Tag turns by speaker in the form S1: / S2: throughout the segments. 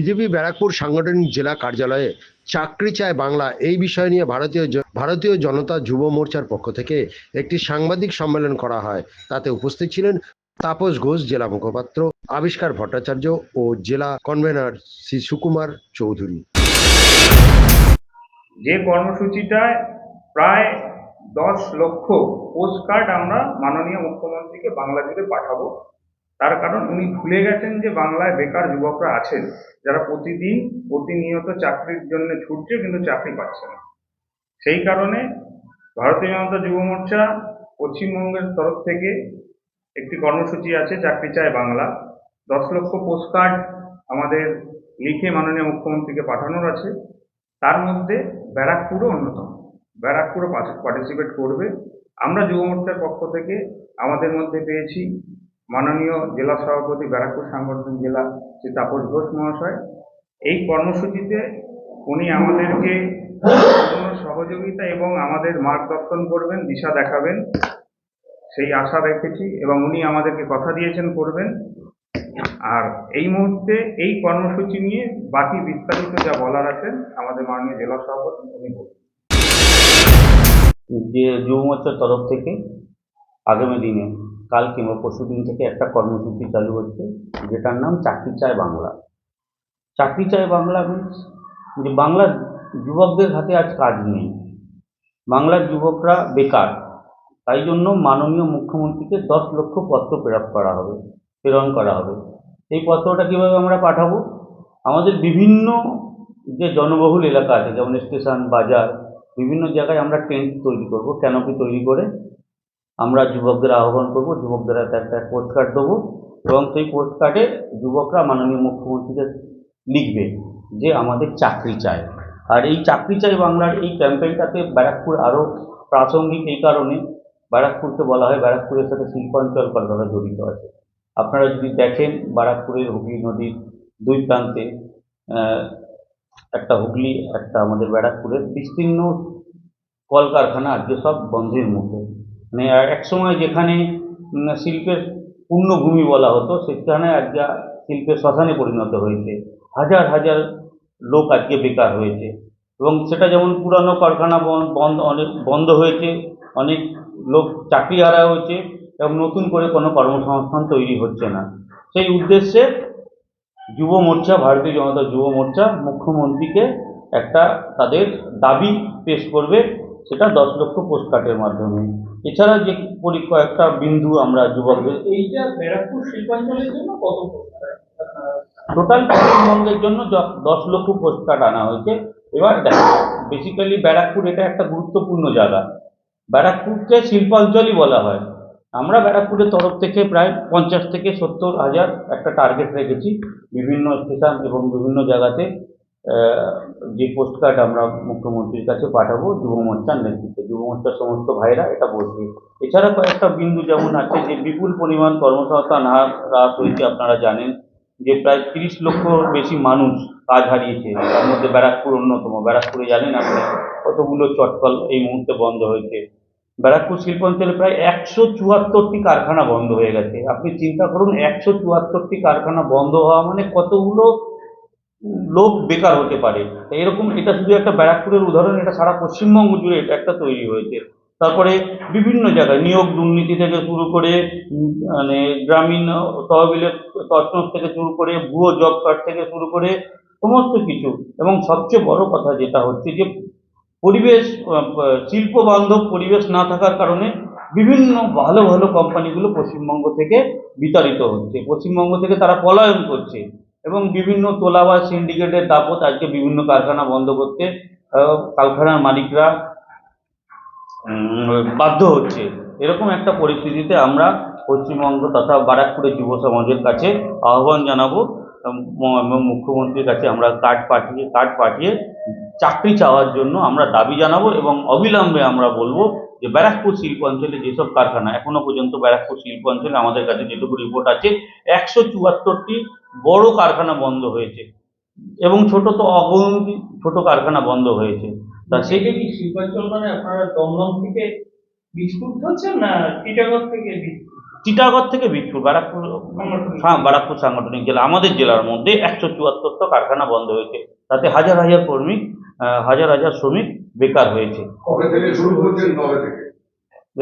S1: BJP Barrackpore সাংগঠনিক জেলা কার্যালয়ে চাকরি চায় বাংলা এই বিষয় নিয়ে ভারতীয় জনতা যুব মোর্চার পক্ষ থেকে একটি সাংবাদিক সম্মেলন করা হয়। তাতে উপস্থিত ছিলেন তাপস ঘোষ জেলা মুখপাত্র, আবিষ্কার ভট্টাচার্য ও জেলা কনভেনর শ্রী সুকুমার চৌধুরী।
S2: যে কর্মসূচিটায় প্রায় 10 লক্ষ পোস্টকার্ড আমরা মাননীয় মুখ্যমন্ত্রীকে বাংলা জুড়ে পাঠাবো, তার কারণ উনি ভুলে গেছেন যে বাংলায় বেকার যুবকরা আছেন যারা প্রতিনিয়ত চাকরির জন্য ছুটছে কিন্তু চাকরি পাচ্ছে না। সেই কারণে ভারতীয় জনতা যুব মোর্চা পশ্চিমবঙ্গের তরফ থেকে একটি কর্মসূচি আছে, চাকরি চায় বাংলা। 10 লক্ষ পোস্টকার্ড আমাদের লিখে মাননীয় মুখ্যমন্ত্রীকে পাঠানোর আছে। তার মধ্যে ব্যারাকপুরও অন্যতম। ব্যারাকপুরও পার্টিসিপেট করবে। আমরা যুব মোর্চার পক্ষ থেকে আমাদের মধ্যে পেয়েছি মাননীয় জেলা সভাপতি ব্যারাকপুর সাংগঠনিক জেলা শ্রী তাপস ঘোষ মহাশয়। এই কর্মসূচিতে উনি আমাদেরকে সহযোগিতা এবং আমাদের মার্গদর্শন করবেন, দিশা দেখাবেন, সেই আশা রেখেছি এবং উনি আমাদেরকে কথা দিয়েছেন করবেন। আর এই মুহূর্তে এই কর্মসূচি নিয়ে বাকি বিস্তারিত যা বলার আছে আমাদের মাননীয় জেলা সভাপতি উনি বলবেন।
S3: যে যুব মোর্চার তরফ থেকে আগামী দিনে কাল কিংবা পরশু দিন থেকে একটা কর্মসূচি চালু হচ্ছে, যেটার নাম চাকরি চায় বাংলা। চাকরি চায় বাংলা মিনস যে বাংলার যুবকদের হাতে আজ কাজ নেই, বাংলার যুবকরা বেকার। তাই জন্য মাননীয় মুখ্যমন্ত্রীকে 10 লক্ষ পত্র প্রেরণ করা হবে। এই পত্রটা কীভাবে আমরা পাঠাবো? আমাদের বিভিন্ন যে জনবহুল এলাকা আছে, যেমন স্টেশন, বাজার, বিভিন্ন জায়গায় আমরা টেন্ট তৈরি করব, ক্যানোপি তৈরি করে আমরা যুবকদের আহ্বান করব, যুবকদের একটা পোস্টকার্ড দেবো এবং সেই পোস্টকার্ডে যুবকরা মাননীয় মুখ্যমন্ত্রীকে লিখবে যে আমাদের চাকরি চাই। আর এই চাকরি চাই বাংলার এই ক্যাম্পেইনটাতে ব্যারাকপুর আরও প্রাসঙ্গিক এই কারণে, ব্যারাকপুরকে বলা হয় ব্যারাকপুরের সাথে শিল্পাঞ্চল কলকাতা জড়িত আছে। আপনারা যদি দেখেন বারাকপুরের হুগলি নদীর দুই প্রান্তে একটা হুগলি, একটা আমাদের ব্যারাকপুরের বিস্তীর্ণ কলকারখানা আজকে সব বন্ধের মুখে। মানে এক সময় যেখানে শিল্পের পূর্ণভূমি বলা হতো, সেখানে আজকে শিল্পের শ্মশানে পরিণত হয়েছে। হাজার হাজার লোক আজকে বেকার হয়েছে এবং সেটা যেমন পুরানো কারখানা বন্ধ হয়েছে, অনেক লোক চাকরি হারা হয়েছে এবং নতুন করে কোনো কর্মসংস্থান তৈরি হচ্ছে না। সেই উদ্দেশ্যে যুব মোর্চা, ভারতীয় জনতা যুব মোর্চা মুখ্যমন্ত্রীকে একটা তাদের দাবি পেশ করবে, সেটা 10 লক্ষ পোস্টকার্ডের মাধ্যমে। এছাড়া যে কয়েকটা বিন্দু আমরা যুবকদের,
S2: এইটা ব্যারাকপুর শিল্পাঞ্চলের জন্য কত
S3: টোটাল পশ্চিমবঙ্গের জন্য 10 লক্ষ পোস্টকার্ড আনা হয়েছে। এবার দেখো, বেসিক্যালি ব্যারাকপুর এটা একটা গুরুত্বপূর্ণ জায়গা। ব্যারাকপুরকে শিল্পাঞ্চলই বলা হয়। আমরা ব্যারাকপুরের তরফ থেকে প্রায় 50 থেকে 70 হাজার একটা টার্গেট রেখেছি বিভিন্ন স্টেশন এবং বিভিন্ন জায়গাতে যে পোস্টকার্ড আমরা মুখ্যমন্ত্রীর কাছে পাঠাবো যুব মোর্চার নেতৃত্বে। যুব মোর্চার সমস্ত ভাইরা এটা বসবে। এছাড়া কয়েকটা বিন্দু যেমন আছে যে বিপুল পরিমাণ কর্মসংস্থান হ্রাস হয়েছে, আপনারা জানেন যে প্রায় 30 লক্ষর বেশি মানুষ কাজ হারিয়েছে, তার মধ্যে ব্যারাকপুর অন্যতম। ব্যারাকপুরে জানেন আপনি কতগুলো চটকল এই মুহূর্তে বন্ধ হয়েছে। ব্যারাকপুর শিল্পাঞ্চলে প্রায় 174টি কারখানা বন্ধ হয়ে গেছে। আপনি চিন্তা করুন, 174টি কারখানা বন্ধ হওয়া মানে কতগুলো লোক বেকার হতে পারে। এরকম, এটা শুধু একটা ব্যারাকপুরের উদাহরণ, এটা সারা পশ্চিমবঙ্গ জুড়ে এটা একটা তৈরি হয়েছে। তারপরে বিভিন্ন জায়গায় নিয়োগ দুর্নীতি থেকে শুরু করে মানে গ্রামীণ তহবিলের তছনছ থেকে শুরু করে ভুয়ো জব কার্ড থেকে শুরু করে সমস্ত কিছু। এবং সবচেয়ে বড় কথা যেটা হচ্ছে যে পরিবেশ, শিল্প বান্ধব পরিবেশ না থাকার কারণে বিভিন্ন ভালো ভালো কোম্পানিগুলো পশ্চিমবঙ্গ থেকে বিতাড়িত হচ্ছে, পশ্চিমবঙ্গ থেকে তারা পলায়ন করছে এবং বিভিন্ন তোলাবাজ সিন্ডিকেটের দাপট আজকে বিভিন্ন কারখানা বন্ধ করতে কারখানার মালিকরা বাধ্য হচ্ছে। এরকম একটা পরিস্থিতিতে আমরা পশ্চিমবঙ্গ তথা ব্যারাকপুরের যুব সমাজের কাছে আহ্বান জানাবো এবং মুখ্যমন্ত্রীর কাছে আমরা কার্ড পাঠিয়ে চাকরি চাওয়ার জন্য আমরা দাবি জানাবো এবং অবিলম্বে আমরা বলবো যে ব্যারাকপুর শিল্প অঞ্চলে যেসব কারখানা এখনো পর্যন্ত, ব্যারাকপুর শিল্প অঞ্চলে আমাদের কাছে যেটুকু রিপোর্ট আছে 174টি বড় কারখানা বন্ধ হয়েছে এবং ছোট তো অগণিত ছোট কারখানা বন্ধ হয়েছে। তা
S2: সেটা কি শিল্পাঞ্চল মানে আপনারা দমদম থেকে বিস্কুট হচ্ছেন না টিটাগড় থেকে বিস্কুট?
S3: চিটাগড় থেকে বীরপুর, বারাকপুর সাংগঠনিক জেলা, আমাদের জেলার মধ্যে 174টা কারখানা বন্ধ হয়েছে। তাতে হাজার হাজার কর্মী, হাজার হাজার শ্রমিক বেকার হয়েছে।
S4: কবে থেকে শুরু করছেন, কবে থেকে?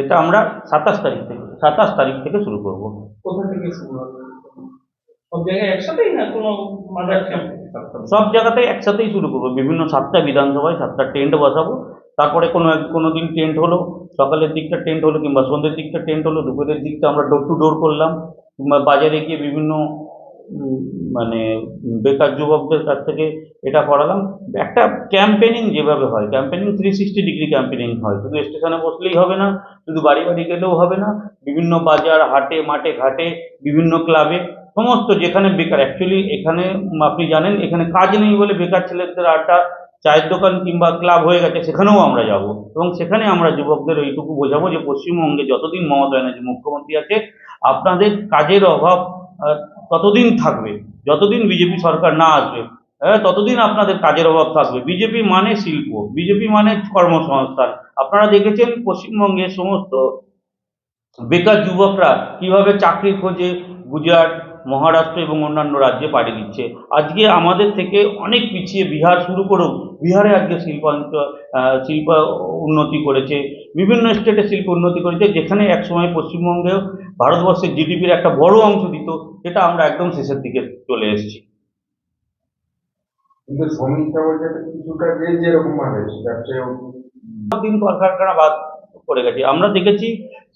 S3: এটা আমরা 27 তারিখ থেকে শুরু করব।
S5: কোথা থেকে শুরু হবে? সব জায়গায় একসাথেই না কোনো মাদার ক্যাম্প?
S3: সব জায়গাতেই একসাথেই শুরু করবো। বিভিন্ন 7টা বিধানসভায় 7টা টেন্ট বসাবো। তারপরে কোনো দিন টেন্ট হলো, সকালের দিকটা টেন্ট হলো, কিংবা সন্ধ্যের দিকটা টেন্ট হলো, দুপুরের দিকটা আমরা ডোর টু ডোর করলাম, কিংবা বাজারে গিয়ে বিভিন্ন মানে বেকার যুবকদের কাছ থেকে এটা করালাম। একটা ক্যাম্পেনিং যেভাবে হয়, ক্যাম্পেনিং 360 ডিগ্রি ক্যাম্পেনিং হয়। শুধু স্টেশনে বসলেই হবে না, শুধু বাড়ি বাড়ি গেলেও হবে না, বিভিন্ন বাজার, হাটে, মাঠে, ঘাটে, বিভিন্ন ক্লাবে, সমস্ত যেখানে বেকার, অ্যাকচুয়ালি এখানে আপনি জানেন এখানে কাজ নেই বলে বেকার ছেলেদের আড্ডা, চায়ের দোকান কিংবা ক্লাব হয়ে গেছে, সেখানেও আমরা যাব এবং সেখানে আমরা যুবকদের এইটুকু বোঝাবো যে পশ্চিমবঙ্গে যতদিন মমতা ব্যানার্জি মুখ্যমন্ত্রী আছে আপনাদের কাজের অভাব ততদিন থাকবে, যতদিন বিজেপি সরকার না আসবে, ততদিন আপনাদের কাজের অভাব থাকবে। বিজেপি মানে শিল্প, বিজেপি মানে কর্মসংস্থান। আপনারা দেখেছেন পশ্চিমবঙ্গের সমস্ত বেকার যুবকরা কিভাবে চাকরি খোঁজে গুজরাট, মহারাষ্ট্র এবং অন্যান্য রাজ্যে পাড়ি দিচ্ছে। আজকে আমাদের থেকে অনেক পিছিয়ে বিহার শুরু করেও, বিহারে আজকে শিল্প উন্নতি করেছে, বিভিন্ন স্টেটে শিল্প উন্নতি করেছে, যেখানে একসময় পশ্চিমবঙ্গেও ভারতবর্ষের জিডিপির একটা বড় অংশ দিত, সেটা আমরা একদম শেষের দিকে চলে এসেছি।
S4: কিন্তু শ্রমিকরা বলছে কিছুটা যে যেরকম ভাবে
S3: দিন কলকারখানা বাদ করে গেছে। আমরা দেখেছি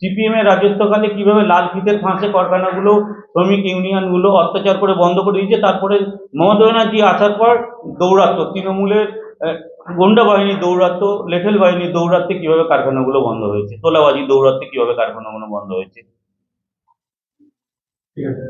S3: সিপিএম এর রাজত্বকালে কিভাবে লাল ফিতের ফাঁসে কারখানাগুলো শ্রমিক ইউনিয়নগুলো অত্যাচার করে বন্ধ করে দিয়েছে। তারপরে মমতা ব্যানার্জি আসার পর দৌরাত্ম, তৃণমূলের গোন্ডা বাহিনী দৌরাত্ম, লেঠেল বাহিনী দৌরাত্মে কিভাবে কারখানাগুলো বন্ধ হয়েছে, তোলাবাজি দৌরাত্মে কিভাবে কারখানাগুলো বন্ধ হয়েছে।
S4: ঠিক আছে।